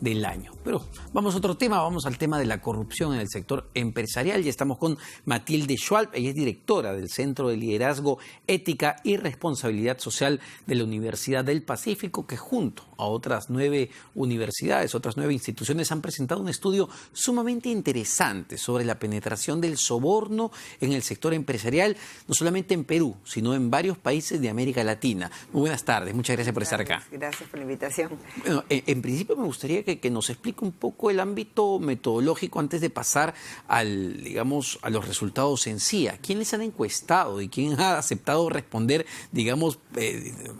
del año. Pero vamos a otro tema, vamos al tema de la corrupción en el sector empresarial. Ya estamos con Matilde Schwalb, ella es directora del Centro de Liderazgo, Ética y Responsabilidad Social de la Universidad del Pacífico, que junto a otras 9 universidades, otras 9 instituciones han presentado un estudio sumamente interesante sobre la penetración del soborno en el sector empresarial, no solamente en Perú, sino en varios países de América Latina. Muy buenas tardes, muchas gracias por estar acá. Gracias por la invitación. Bueno, en principio me gustaría que nos explique un poco el ámbito metodológico antes de pasar al, digamos, a los resultados en sí. ¿A quiénes han encuestado y quién ha aceptado responder, digamos,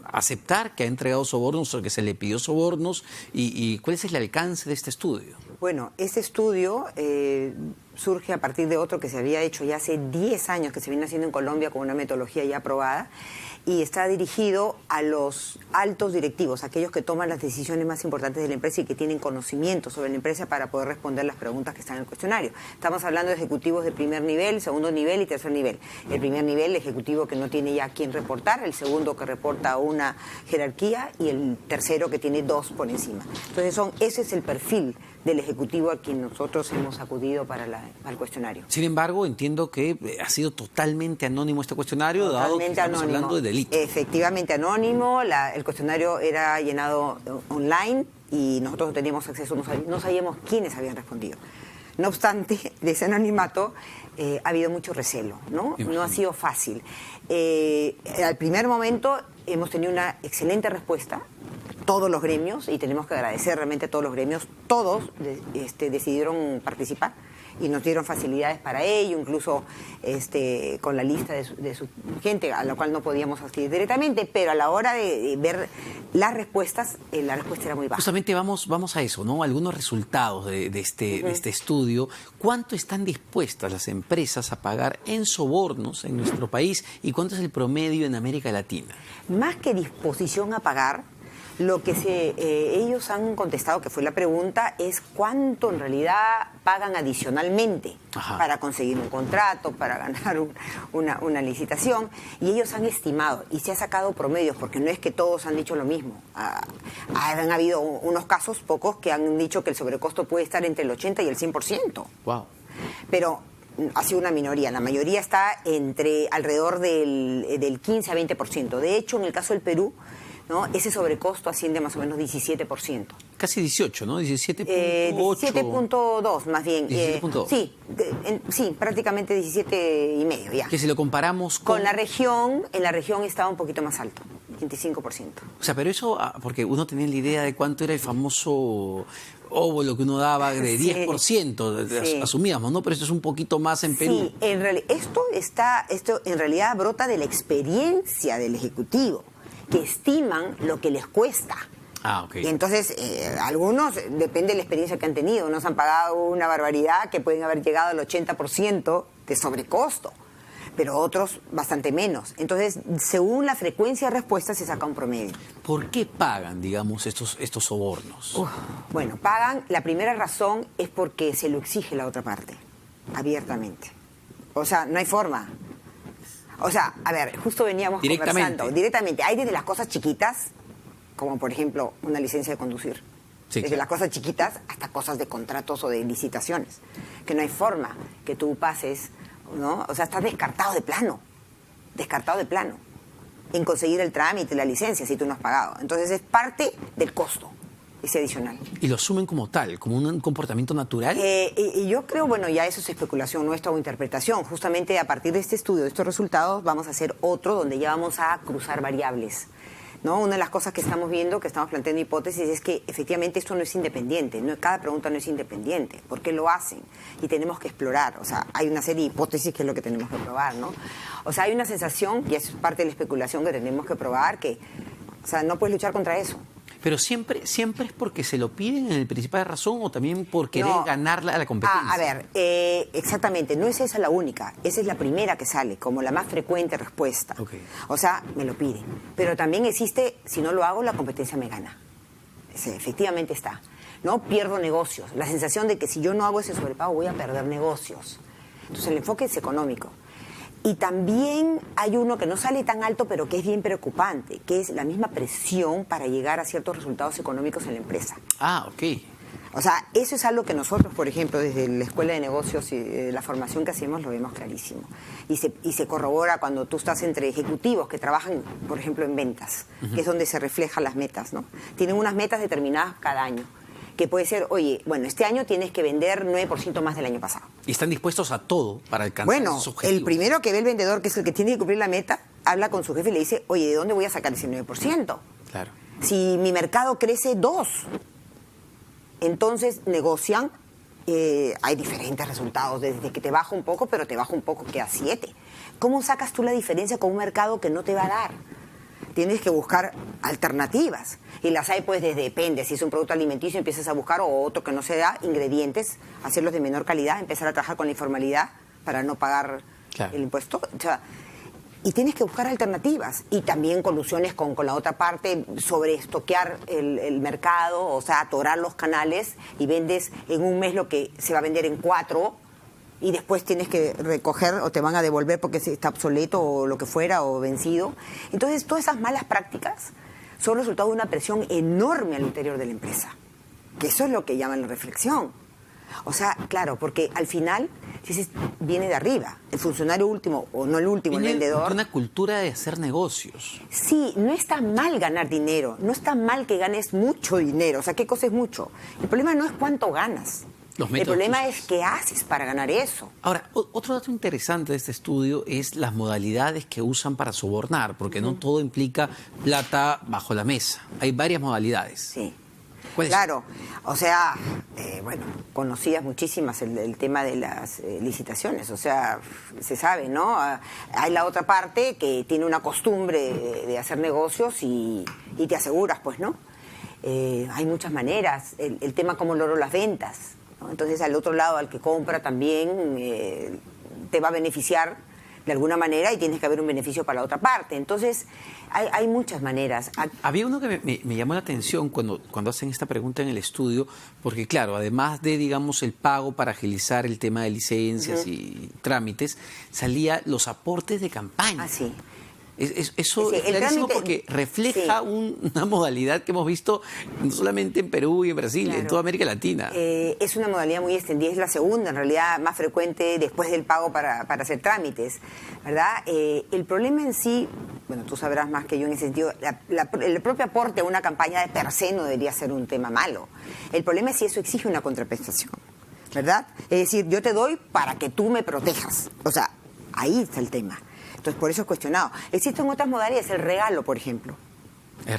aceptar que ha entregado sobornos o que se le pidió sobornos y cuál es el alcance de este estudio? Bueno, este estudio surge a partir de otro que se había hecho ya hace 10 años, que se viene haciendo en Colombia con una metodología ya aprobada, y está dirigido a los altos directivos, aquellos que toman las decisiones más importantes de la empresa y que tienen conocimiento sobre la empresa para poder responder las preguntas que están en el cuestionario. Estamos hablando de ejecutivos de primer nivel, segundo nivel y tercer nivel. El primer nivel, el ejecutivo que no tiene ya a quién reportar, el segundo que reporta a una jerarquía y el tercero que tiene 2 por encima. Entonces ese es el perfil del ejecutivo a quien nosotros hemos acudido para el cuestionario. Sin embargo, entiendo que ha sido totalmente anónimo este cuestionario, dado que estamos hablando de delito. Efectivamente anónimo, el cuestionario era llenado online y nosotros no teníamos acceso, no sabíamos quiénes habían respondido. No obstante, de ese anonimato ha habido mucho recelo, ¿no? No ha sido fácil. Al primer momento hemos tenido una excelente respuesta, todos los gremios, y tenemos que agradecer realmente a todos los gremios, todos decidieron participar y nos dieron facilidades para ello, incluso con la lista de su gente, a la cual no podíamos asistir directamente, pero a la hora de ver las respuestas, la respuesta era muy baja. Justamente vamos a eso, ¿no? Algunos resultados de este estudio. ¿Cuánto están dispuestas las empresas a pagar en sobornos en nuestro país y cuánto es el promedio en América Latina? Más que disposición a pagar, lo que ellos han contestado, que fue la pregunta, es cuánto en realidad pagan adicionalmente para conseguir un contrato, para ganar una licitación. Y ellos han estimado y se ha sacado promedios, porque no es que todos han dicho lo mismo. Han habido unos casos, pocos, que han dicho que el sobrecosto puede estar entre el 80 y el 100%. Wow. Pero ha sido una minoría. La mayoría está alrededor del 15 a 20%. De hecho, en el caso del Perú, ¿no? Ese sobrecosto asciende a más o menos 17%. Casi 18, ¿no? 17.8. 17.2 más bien. 17.2. Sí, prácticamente 17,5 ya. Que si lo comparamos con la región, en la región estaba un poquito más alto, 25%. O sea, pero eso, porque uno tenía la idea de cuánto era el famoso óvulo que uno daba de 10%, asumíamos, ¿no? Pero esto es un poquito más en Perú. Sí, en realidad, esto en realidad brota de la experiencia del Ejecutivo, que estiman lo que les cuesta. Ok. Y entonces, algunos, depende de la experiencia que han tenido, nos han pagado una barbaridad que pueden haber llegado al 80% de sobrecosto, pero otros bastante menos. Entonces, según la frecuencia de respuesta, se saca un promedio. ¿Por qué pagan, digamos, estos sobornos? Bueno, pagan, la primera razón es porque se lo exige la otra parte, abiertamente. O sea, no hay forma. O sea, a ver, justo veníamos conversando. Directamente. Hay desde las cosas chiquitas, como por ejemplo una licencia de conducir. Sí, desde las cosas chiquitas hasta cosas de contratos o de licitaciones. Que no hay forma que tú pases, ¿no? O sea, estás descartado de plano. En conseguir el trámite, la licencia, si tú no has pagado. Entonces es parte del costo. Ese adicional. ¿Y lo asumen como tal, como un comportamiento natural? Y yo creo, bueno, ya eso es especulación nuestra o interpretación. Justamente a partir de este estudio, de estos resultados, vamos a hacer otro donde ya vamos a cruzar variables, ¿no? Una de las cosas que estamos viendo, que estamos planteando hipótesis, es que efectivamente esto no es independiente, cada pregunta no es independiente. ¿Por qué lo hacen? Y tenemos que explorar. O sea, hay una serie de hipótesis que es lo que tenemos que probar, ¿no? O sea, hay una sensación, y es parte de la especulación que tenemos que probar, que, o sea, no puedes luchar contra eso. Pero siempre es porque se lo piden en el principal razón o también por querer ganarla a la competencia. A ver, exactamente, no es esa la única, esa es la primera que sale, como la más frecuente respuesta. O sea, me lo piden. Pero también existe, si no lo hago, la competencia me gana. Efectivamente está. ¿No? Pierdo negocios. La sensación de que si yo no hago ese sobrepago voy a perder negocios. Entonces el enfoque es económico. Y también hay uno que no sale tan alto, pero que es bien preocupante, que es la misma presión para llegar a ciertos resultados económicos en la empresa. Ah, ok. O sea, eso es algo que nosotros, por ejemplo, desde la Escuela de Negocios y la formación que hacemos, lo vemos clarísimo. Y se corrobora cuando tú estás entre ejecutivos que trabajan, por ejemplo, en ventas, que es donde se reflejan las metas, ¿no? Tienen unas metas determinadas cada año, que puede ser, oye, bueno, este año tienes que vender 9% más del año pasado. Y están dispuestos a todo para alcanzar esos objetivos. El primero que ve el vendedor, que es el que tiene que cumplir la meta, habla con su jefe y le dice, oye, ¿de dónde voy a sacar ese 9%? Claro. Si mi mercado crece 2%, entonces negocian, hay diferentes resultados, desde que te baja un poco, pero te baja un poco, queda 7%. ¿Cómo sacas tú la diferencia con un mercado que no te va a dar? Tienes que buscar alternativas. Y las hay, pues, depende. Si es un producto alimenticio, empiezas a buscar, o otro que no se da, ingredientes, hacerlos de menor calidad, empezar a trabajar con la informalidad para no pagar el impuesto. O sea, y tienes que buscar alternativas. Y también colusiones con la otra parte, sobre estoquear el mercado, o sea, atorar los canales, y vendes en un mes lo que se va a vender en 4, y después tienes que recoger o te van a devolver porque está obsoleto o lo que fuera, o vencido. Entonces, todas esas malas prácticas son resultado de una presión enorme al interior de la empresa, que eso es lo que llaman la reflexión. O sea, claro, porque al final viene de arriba, el funcionario último, o no el último, viene el vendedor. Una cultura de hacer negocios. Sí, no está mal ganar dinero, no está mal que ganes mucho dinero. O sea, ¿qué cosa es mucho? El problema no es cuánto ganas. El problema es qué haces para ganar eso. Ahora, otro dato interesante de este estudio es las modalidades que usan para sobornar, porque no todo implica plata bajo la mesa. Hay varias modalidades. Sí. ¿Cuáles? Claro, o sea, bueno, conocidas muchísimas el tema de las licitaciones, o sea, se sabe, ¿no? Hay la otra parte que tiene una costumbre de hacer negocios y te aseguras, pues, ¿no? Hay muchas maneras, el tema cómo logro las ventas, ¿no? Entonces, al otro lado, al que compra también te va a beneficiar de alguna manera, y tienes que haber un beneficio para la otra parte. Entonces, hay muchas maneras. Había uno que me llamó la atención cuando hacen esta pregunta en el estudio, porque claro, además de, digamos, el pago para agilizar el tema de licencias y trámites, salía los aportes de campaña. Ah, sí. Eso es clarísimo, porque refleja una modalidad que hemos visto no solamente en Perú y en Brasil, en toda América Latina. Es una modalidad muy extendida, es la segunda, en realidad, más frecuente después del pago para hacer trámites, ¿verdad? El problema en sí, bueno, tú sabrás más que yo en ese sentido, el propio aporte a una campaña de per se no debería ser un tema malo. El problema es si eso exige una contraprestación, ¿verdad? Es decir, yo te doy para que tú me protejas. O sea, ahí está el tema. Entonces, por eso es cuestionado. Existen otras modalidades, el regalo, por ejemplo.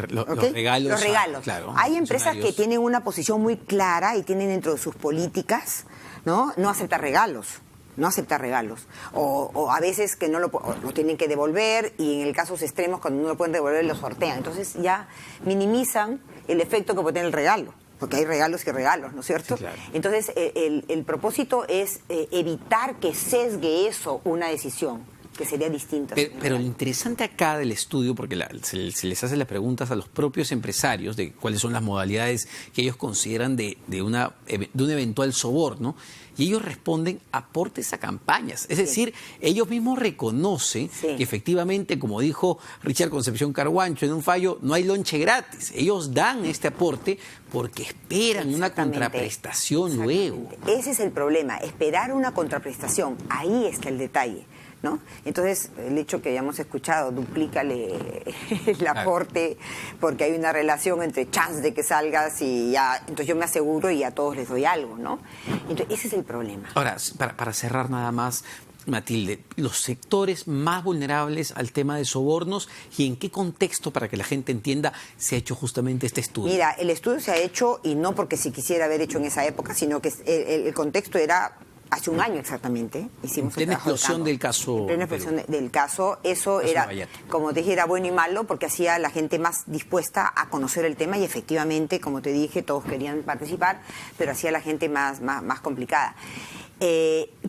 Los regalos. Los regalos. Claro, hay empresas que tienen una posición muy clara y tienen dentro de sus políticas, no aceptar regalos. No aceptar regalos. O a veces que no lo tienen que devolver, y en el casos extremos, cuando no lo pueden devolver, lo sortean. Entonces ya minimizan el efecto que puede tener el regalo. Porque hay regalos y regalos, ¿no es cierto? Sí, claro. Entonces, el propósito es evitar que sesgue eso una decisión, que sería distinto. Pero lo interesante acá del estudio, porque se les hace las preguntas a los propios empresarios de cuáles son las modalidades que ellos consideran de un eventual soborno, y ellos responden aportes a campañas. Es decir, ellos mismos reconocen que efectivamente, como dijo Richard Concepción Carhuancho en un fallo, no hay lonche gratis. Ellos dan este aporte porque esperan una contraprestación luego. Ese es el problema, esperar una contraprestación. Ahí está el detalle, ¿no? Entonces, el hecho que hayamos escuchado, duplícale el aporte, porque hay una relación entre chance de que salgas y ya, entonces yo me aseguro y a todos les doy algo, ¿no? Entonces, ese es el problema. Ahora, para cerrar nada más, Matilde, los sectores más vulnerables al tema de sobornos, y en qué contexto, para que la gente entienda, se ha hecho justamente este estudio. Mira, el estudio se ha hecho, y no porque se quisiera haber hecho en esa época, sino que el contexto era hace un año exactamente. Hicimos en plena explosión del caso. En plena explosión del caso. Eso era, como te dije, era bueno y malo, porque hacía a la gente más dispuesta a conocer el tema, y efectivamente, como te dije, todos querían participar, pero hacía a la gente más complicada.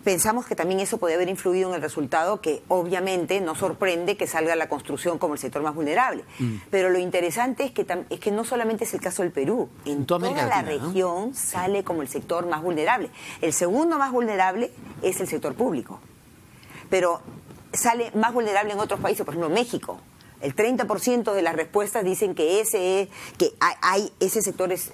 Pensamos que también eso podía haber influido en el resultado, que obviamente nos sorprende que salga la construcción como el sector más vulnerable. Pero lo interesante es que no solamente es el caso del Perú, en toda la región, ¿no?, sale como el sector más vulnerable. El segundo más vulnerable es el sector público, pero sale más vulnerable en otros países, por ejemplo México. El 30% de las respuestas dicen que ese sector es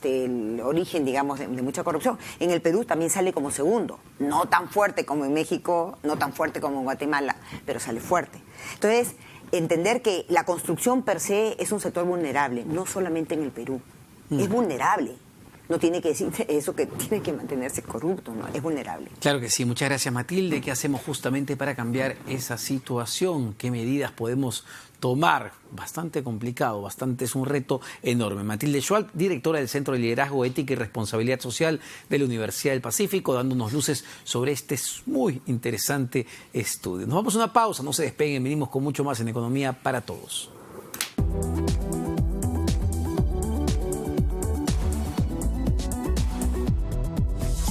el origen, digamos, de mucha corrupción. En el Perú también sale como segundo, no tan fuerte como en México, no tan fuerte como en Guatemala, pero sale fuerte. Entonces, entender que la construcción per se es un sector vulnerable, no solamente en el Perú, es vulnerable. No tiene que decir eso que tiene que mantenerse corrupto, ¿no? Es vulnerable. Claro que sí. Muchas gracias, Matilde. ¿Qué hacemos justamente para cambiar esa situación? ¿Qué medidas podemos tomar? Bastante complicado, es un reto enorme. Matilde Schwalb, directora del Centro de Liderazgo, Ética y Responsabilidad Social de la Universidad del Pacífico, dándonos luces sobre este muy interesante estudio. Nos vamos a una pausa, no se despeguen, venimos con mucho más en Economía para Todos.